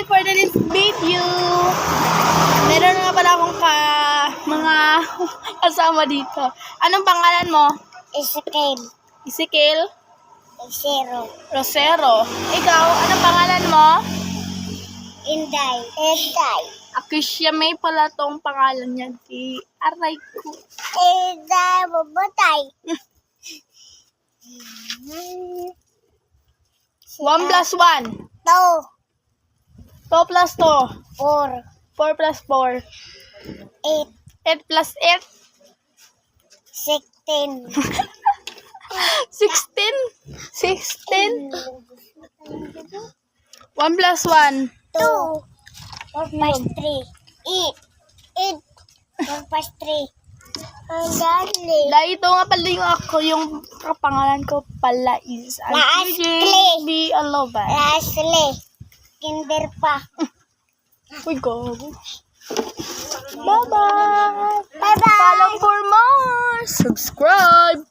for this video. Meron nga pala akong mga kasama dito. Anong pangalan mo? Ezekiel? Rosero. Ikaw, anong pangalan mo? Inday. Akisha May pala tong pangalan niya. Aray ko. Inday, bubutay. 1 plus 1. 2. 2 plus 2. 4. 4 plus 4. 8. 8 plus 8. 16. 16. 1 plus 1. 2. 4 plus 3. 8. 4 plus 3. Ang dali. Dahil ito nga pala yung pangalan ko pala is Ashley. B. Aloban. Ashley. Kinder pa. Uy, go. Bye-bye. Bye-bye. Follow for more. Subscribe.